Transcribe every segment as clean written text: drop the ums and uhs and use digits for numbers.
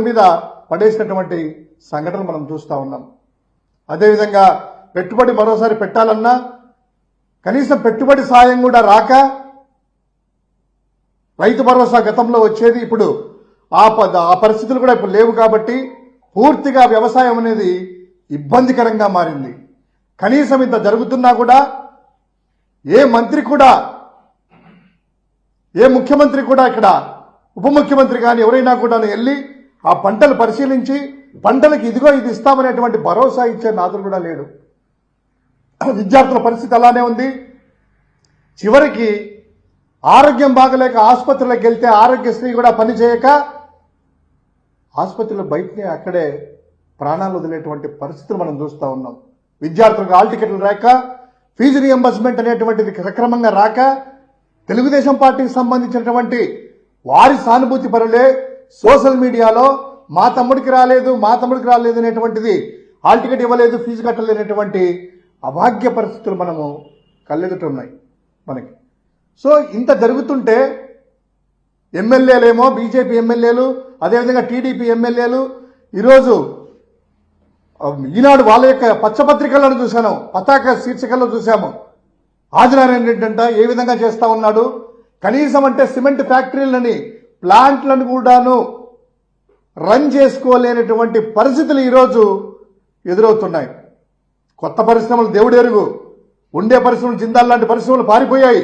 మీద పడేసినటువంటి సంఘటనలు మనం చూస్తూ ఉన్నాం. అదేవిధంగా పెట్టుబడి మరోసారి పెట్టాలన్నా కనీసం పెట్టుబడి సాయం కూడా రాక రైతు భరోసా గతంలో వచ్చేది, ఇప్పుడు ఆ పరిస్థితులు కూడా ఇప్పుడు లేవు కాబట్టి పూర్తిగా వ్యవసాయం అనేది ఇబ్బందికరంగా మారింది. కనీసం ఇంత జరుగుతున్నా కూడా ఏ ముఖ్యమంత్రి కూడా ఇక్కడ ఉప ముఖ్యమంత్రి కానీ ఎవరైనా కూడా వెళ్ళి ఆ పంటలు పరిశీలించి పంటలకు ఇదిగో ఇది ఇస్తామనేటువంటి భరోసా ఇచ్చే నాదుడు కూడా లేడు. విద్యార్థుల పరిస్థితి అలానే ఉంది. చివరికి ఆరోగ్యం బాగలేక ఆసుపత్రులకు వెళ్తే ఆరోగ్యశ్రీ కూడా పనిచేయక ఆసుపత్రుల బయటనే అక్కడే ప్రాణాలు వదిలేటువంటి పరిస్థితులు మనం చూస్తూ ఉన్నాం. విద్యార్థులకు హాల్ టికెట్లు రాక, ఫీజు రియంబర్స్మెంట్ అనేటువంటిది సక్రమంగా రాక, తెలుగుదేశం పార్టీకి సంబంధించినటువంటి వారి సానుభూతి పరులే సోషల్ మీడియాలో మా తమ్ముడికి రాలేదు అనేటువంటిది, హాల్ టికెట్ ఇవ్వలేదు, ఫీజు కట్టలేనటువంటి అభాగ్య పరిస్థితులు మనము కళ్ళెదుటున్నాయి మనకి. సో ఇంత జరుగుతుంటే ఎమ్మెల్యేలేమో బీజేపీ ఎమ్మెల్యేలు, అదేవిధంగా టీడీపీ ఎమ్మెల్యేలు ఈరోజు ఈనాడు వాళ్ళ యొక్క పచ్చపత్రికలను చూశాను, పతాక శీర్షికల్లో చూశాము. ఆదినారాయణ రెడ్డి అంట ఏ విధంగా చేస్తా ఉన్నాడు, కనీసం అంటే సిమెంట్ ఫ్యాక్టరీలని ప్లాంట్లను కూడాను రన్ చేసుకోలేనటువంటి పరిస్థితులు ఈరోజు ఎదురవుతున్నాయి. కొత్త పరిశ్రమలు దేవుడెరుగు, ఉండే పరిశ్రమలు జిందాల్ లాంటి పరిశ్రమలు పారిపోయాయి.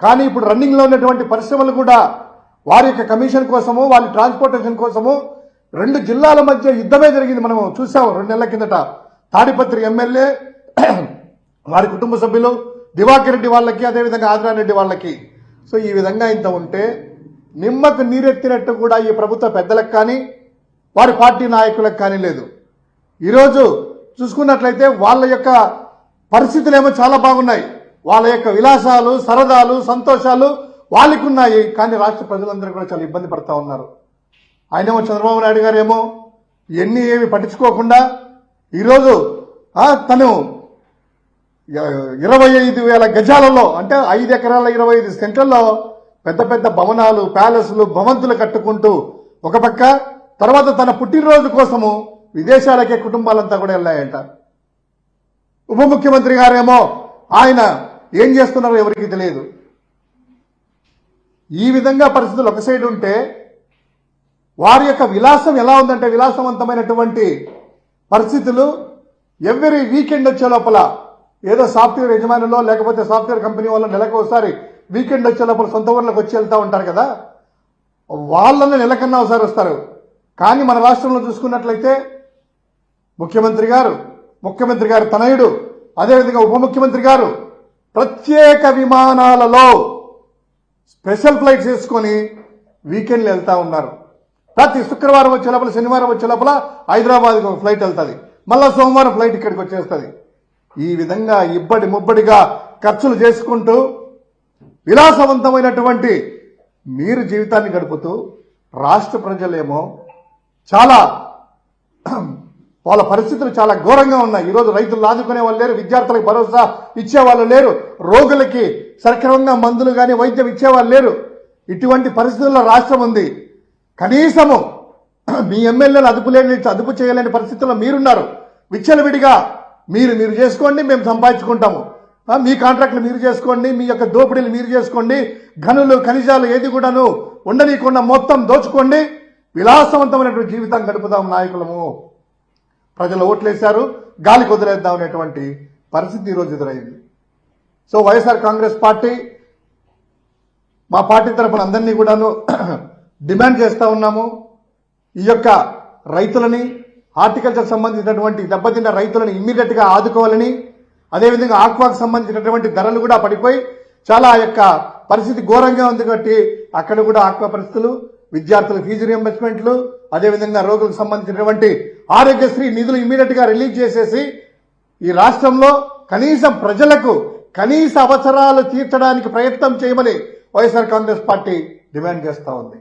కానీ ఇప్పుడు రన్నింగ్లో ఉన్నటువంటి పరిశ్రమలు కూడా వారి యొక్క కమిషన్ కోసము, వాళ్ళ ట్రాన్స్పోర్టేషన్ కోసము 2 జిల్లాల మధ్య యుద్ధమే జరిగింది. మనం చూసాము 2 నెలల కిందట. తాడిపత్రి ఎమ్మెల్యే వారి కుటుంబ సభ్యులు, దివాకర్ రెడ్డి వాళ్ళకి, అదేవిధంగా ఆదినారాయణ రెడ్డి వాళ్ళకి. సో ఈ విధంగా ఇంత ఉంటే నిమ్మకు నీరెత్తినట్టు కూడా ఈ ప్రభుత్వ పెద్దలకు కానీ వారి పార్టీ నాయకులకు కానీ లేదు. ఈరోజు చూసుకున్నట్లయితే వాళ్ళ యొక్క పరిస్థితులేమో చాలా బాగున్నాయి. వాళ్ళ యొక్క విలాసాలు, సరదాలు, సంతోషాలు వాళ్ళకు ఉన్నాయి. కానీ రాష్ట్ర ప్రజలందరూ కూడా చాలా ఇబ్బంది పడతా ఉన్నారు. ఆయనేమో చంద్రబాబు నాయుడు గారు ఏమో ఇవన్నీ ఏమి పట్టించుకోకుండా ఈరోజు తను 25,000 గజాలలో, అంటే 5 ఎకరాల 25 సెంట్లలో పెద్ద పెద్ద భవనాలు, ప్యాలెస్లు, భవంతులు కట్టుకుంటూ ఒక పక్క, తర్వాత తన పుట్టినరోజు కోసము విదేశాలకే కుటుంబాలంతా కూడా వెళ్ళాయంట. ఉప ముఖ్యమంత్రి గారేమో ఆయన ఏం చేస్తున్నారో ఎవరికి తెలియదు. ఈ విధంగా పరిస్థితులు ఒక సైడ్ ఉంటే వారి యొక్క విలాసం ఎలా ఉందంటే, విలాసవంతమైనటువంటి పరిస్థితులు ఎవ్రీ వీకెండ్ వచ్చే లోపల ఏదో సాఫ్ట్వేర్ యజమానులో లేకపోతే సాఫ్ట్వేర్ కంపెనీ వాళ్ళు నెలకు ఒకసారి వీకెండ్ వచ్చే లోపల సొంత ఊర్లకు వచ్చి వెళ్తూ ఉంటారు కదా, వాళ్ళని నెలకన్నా ఒకసారి వస్తారు. కానీ మన రాష్ట్రంలో చూసుకున్నట్లయితే ముఖ్యమంత్రి గారు తనయుడు, అదేవిధంగా ఉప ముఖ్యమంత్రి గారు ప్రత్యేక విమానాలలో స్పెషల్ ఫ్లైట్స్ వేసుకొని వీకెండ్లు వెళ్తా ఉన్నారు. ప్రతి శుక్రవారం వచ్చే లోపల, శనివారం వచ్చే లోపల హైదరాబాద్కి ఒక ఫ్లైట్ వెళ్తుంది, మళ్ళా సోమవారం ఫ్లైట్ ఇక్కడికి వచ్చేస్తుంది. ఈ విధంగా ఇబ్బడి ముబ్బడిగా ఖర్చులు చేసుకుంటూ విలాసవంతమైనటువంటి మీరు జీవితాన్ని గడుపుతూ రాష్ట్ర ప్రజలేమో చాలా వాళ్ళ పరిస్థితులు చాలా ఘోరంగా ఉన్నాయి. ఈరోజు రైతులు ఆదుకునే వాళ్ళు లేరు, విద్యార్థులకు భరోసా ఇచ్చేవాళ్ళు లేరు, రోగులకి సక్రమంగా మందులు కానీ వైద్యం ఇచ్చేవాళ్ళు లేరు. ఇటువంటి పరిస్థితుల్లో రాష్ట్రం ఉంది. కనీసము మీ ఎమ్మెల్యేలు అదుపు చేయలేని పరిస్థితుల్లో మీరున్నారు. విచ్చలవిడిగా మీరు చేసుకోండి, మేము సంపాదించుకుంటాము, మీ కాంట్రాక్టులు మీరు చేసుకోండి, మీ యొక్క దోపిడీలు మీరు చేసుకోండి, గనులు ఖనిజాలు ఏది కూడాను ఉండనీయకుండా మొత్తం దోచుకోండి, విలాసవంతమైనటువంటి జీవితం గడుపుదాం నాయకులము. ప్రజలు ఓట్లేశారు, గాలికి వదిలేద్దాం అనేటువంటి పరిస్థితి ఈరోజు ఎదురైంది. సో వైఎస్ఆర్ కాంగ్రెస్ పార్టీ, మా పార్టీ తరఫున అందరినీ కూడాను డిమాండ్ చేస్తూ ఉన్నాము. ఈ యొక్క రైతులని, హార్టికల్చర్ సంబంధించినటువంటి దెబ్బతిన్న రైతులను ఇమ్మీడియట్ గా ఆదుకోవాలని, అదేవిధంగా ఆక్వాకు సంబంధించినటువంటి ధరలు కూడా పడిపోయి చాలా యొక్క పరిస్థితి ఘోరంగా ఉంది కాబట్టి అక్కడ కూడా ఆక్వా పరిస్థితులు, విద్యార్థుల ఫీజు రియంబర్స్మెంట్లు, అదేవిధంగా రోగులకు సంబంధించినటువంటి ఆరోగ్యశ్రీ నిధులు ఇమ్మీడియట్ గా రిలీజ్ చేసేసి ఈ రాష్ట్రంలో కనీసం ప్రజలకు కనీస అవసరాలు తీర్చడానికి ప్రయత్నం చేయమని వైఎస్ఆర్ కాంగ్రెస్ పార్టీ డిమాండ్ చేస్తా ఉంది.